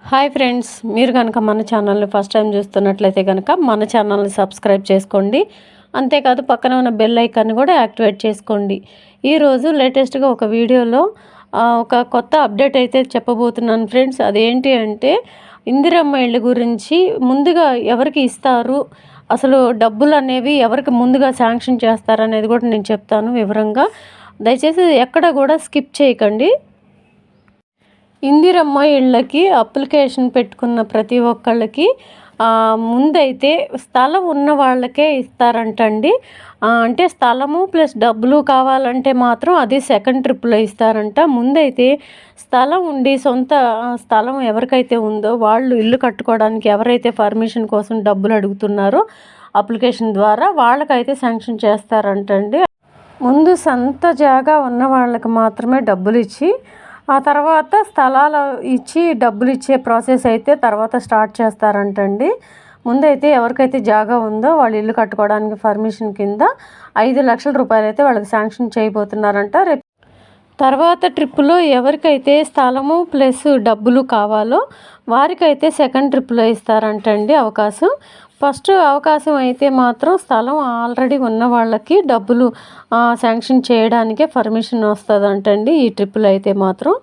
Hi friends, మీరు కనుక మన ఛానల్ని ఫస్ట్ టైం చూస్తున్నట్లయితే కనుక మన ఛానల్ని సబ్స్క్రైబ్ చేసుకోండి. అంతేకాదు పక్కన ఉన్న బెల్ ఐకాన్ని కూడా యాక్టివేట్ చేసుకోండి. ఈరోజు లేటెస్ట్గా ఒక వీడియోలో ఒక కొత్త అప్డేట్ అయితే చెప్పబోతున్నాను ఫ్రెండ్స్. అదేంటి అంటే ఇందిరమ్మ ఇళ్ళ గురించి ముందుగా ఎవరికి ఇస్తారు, అసలు డబ్బులు అనేవి ఎవరికి ముందుగా శాంక్షన్ చేస్తారనేది కూడా నేను చెప్తాను వివరంగా. దయచేసి ఎక్కడ కూడా స్కిప్ చేయకండి. ఇందిరమ్మ ఇళ్ళకి అప్లికేషన్ పెట్టుకున్న ప్రతి ఒక్కళ్ళకి ముందైతే స్థలం ఉన్న వాళ్ళకే ఇస్తారంటండి. అంటే స్థలము ప్లస్ డబ్బులు కావాలంటే మాత్రం అది సెకండ్ ట్రిప్లో ఇస్తారంట. ముందైతే స్థలం ఉండి సొంత స్థలం ఎవరికైతే ఉందో వాళ్ళు ఇల్లు కట్టుకోవడానికి ఎవరైతే పర్మిషన్ కోసం డబ్బులు అడుగుతున్నారో అప్లికేషన్ ద్వారా వాళ్ళకైతే శాంక్షన్ చేస్తారంటండి. ముందు సొంత జాగా ఉన్న వాళ్ళకి మాత్రమే డబ్బులు ఇచ్చి ఆ తర్వాత స్థలాలు ఇచ్చి డబ్బులు ఇచ్చే ప్రాసెస్ అయితే తర్వాత స్టార్ట్ చేస్తారంటండి. ముందైతే ఎవరికైతే జాగా ఉందో వాళ్ళు ఇల్లు కట్టుకోవడానికి పర్మిషన్ కింద 5 లక్షల రూపాయలు అయితే వాళ్ళకి శాంక్షన్ చేయబోతున్నారంట. రేపు తర్వాత ట్రిప్పులో ఎవరికైతే స్థలము ప్లస్ డబ్బులు కావాలో వారికైతే సెకండ్ ట్రిప్లో ఇస్తారంటండి అవకాశం. ఫస్ట్ అవకాశం అయితే మాత్రం స్థలం ఆల్రెడీ ఉన్న వాళ్ళకి డబ్బులు శాంక్షన్ చేయడానికే పర్మిషన్ వస్తుందంటండి ఈ ట్రిప్పులో అయితే మాత్రం.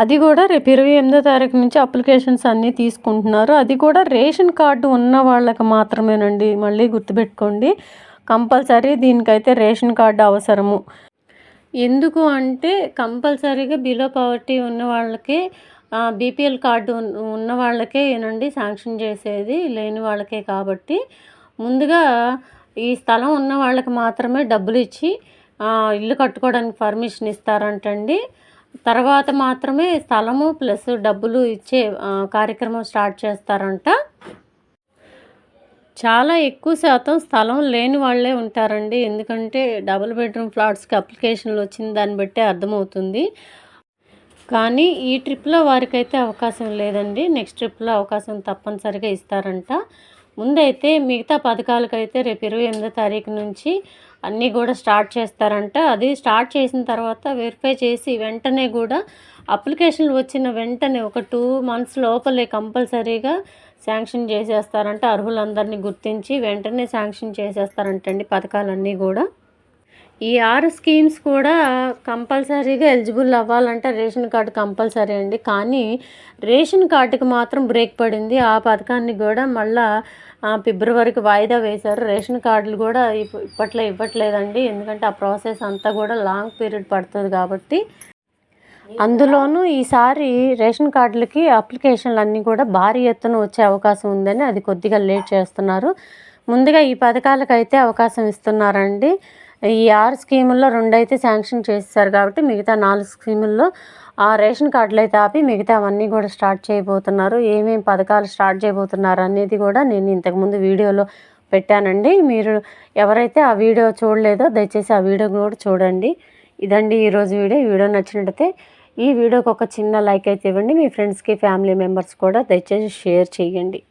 అది కూడా రేపు 28వ తారీఖు నుంచి అప్లికేషన్స్ అన్నీ తీసుకుంటున్నారు. అది కూడా రేషన్ కార్డు ఉన్న వాళ్ళకి మాత్రమేనండి. మళ్ళీ గుర్తుపెట్టుకోండి, కంపల్సరీ దీనికైతే రేషన్ కార్డు అవసరము. ఎందుకు అంటే కంపల్సరీగా బిలో పవర్టీ ఉన్న వాళ్ళకే బీపీఎల్ కార్డు ఉన్న వాళ్ళకే ఏనండి శాంక్షన్ చేసేది, లేని వాళ్ళకే. కాబట్టి ముందుగా ఈ స్థలం ఉన్న వాళ్ళకి మాత్రమే డబ్బులు ఇచ్చి ఇల్లు కట్టుకోవడానికి పర్మిషన్ ఇస్తారంటండి. తర్వాత మాత్రమే స్థలము ప్లస్ డబ్బులు ఇచ్చే కార్యక్రమం స్టార్ట్ చేస్తారంట. చాలా ఎక్కువ శాతం స్థలం లేని వాళ్ళే ఉంటారండి. ఎందుకంటే డబుల్ బెడ్రూమ్ ఫ్లాట్స్కి అప్లికేషన్లు వచ్చిన దాన్ని బట్టే అర్థమవుతుంది. కానీ ఈ ట్రిప్లో వారికైతే అవకాశం లేదండి. నెక్స్ట్ ట్రిప్లో అవకాశం తప్పనిసరిగా ఇస్తారంట. ముందైతే మిగతా పథకాలకైతే రేపు 28వ తారీఖు నుంచి అన్నీ కూడా స్టార్ట్ చేస్తారంట. అది స్టార్ట్ చేసిన తర్వాత వెరిఫై చేసి వెంటనే కూడా అప్లికేషన్లు వచ్చిన వెంటనే ఒక 2 మంత్స్ లోపలే కంపల్సరీగా శాంక్షన్ చేసేస్తారంట. అర్హులందరినీ గుర్తించి వెంటనే శాంక్షన్ చేసేస్తారంటండి పథకాలన్నీ కూడా. ఈ 6 స్కీమ్స్ కూడా కంపల్సరీగా ఎలిజిబుల్ అవ్వాలంటే రేషన్ కార్డు కంపల్సరీ అండి. కానీ రేషన్ కార్డుకి మాత్రం బ్రేక్ పడింది. ఆ పథకాన్ని కూడా మళ్ళా ఫిబ్రవరికి వాయిదా వేశారు. రేషన్ కార్డులు కూడా ఇప్పట్లో ఇవ్వట్లేదండి. ఎందుకంటే ఆ ప్రాసెస్ అంతా కూడా లాంగ్ పీరియడ్ పడుతుంది కాబట్టి. అందులోనూ ఈసారి రేషన్ కార్డులకి అప్లికేషన్లు అన్నీ కూడా భారీ ఎత్తున వచ్చే అవకాశం ఉందని అది కొద్దిగా లేట్ చేస్తున్నారు. ముందుగా ఈ పథకాలకైతే అవకాశం ఇస్తున్నారండి. ఈ 6 స్కీముల్లో 2 అయితే శాంక్షన్ చేశారు కాబట్టి మిగతా 4 స్కీముల్లో రేషన్ కార్డులు అయితే ఆపి మిగతా అవన్నీ కూడా స్టార్ట్ చేయబోతున్నారు. ఏమేమి పథకాలు స్టార్ట్ చేయబోతున్నారు అనేది కూడా నేను ఇంతకుముందు వీడియోలో పెట్టానండి. మీరు ఎవరైతే ఆ వీడియో చూడలేదో దయచేసి ఆ వీడియో కూడా చూడండి. ఇదండి ఈరోజు వీడియో. ఈ వీడియో నచ్చినట్టయితే ఈ వీడియోకి ఒక చిన్న లైక్ అయితే ఇవ్వండి. మీ ఫ్రెండ్స్కి ఫ్యామిలీ మెంబర్స్ కూడా దయచేసి షేర్ చేయండి.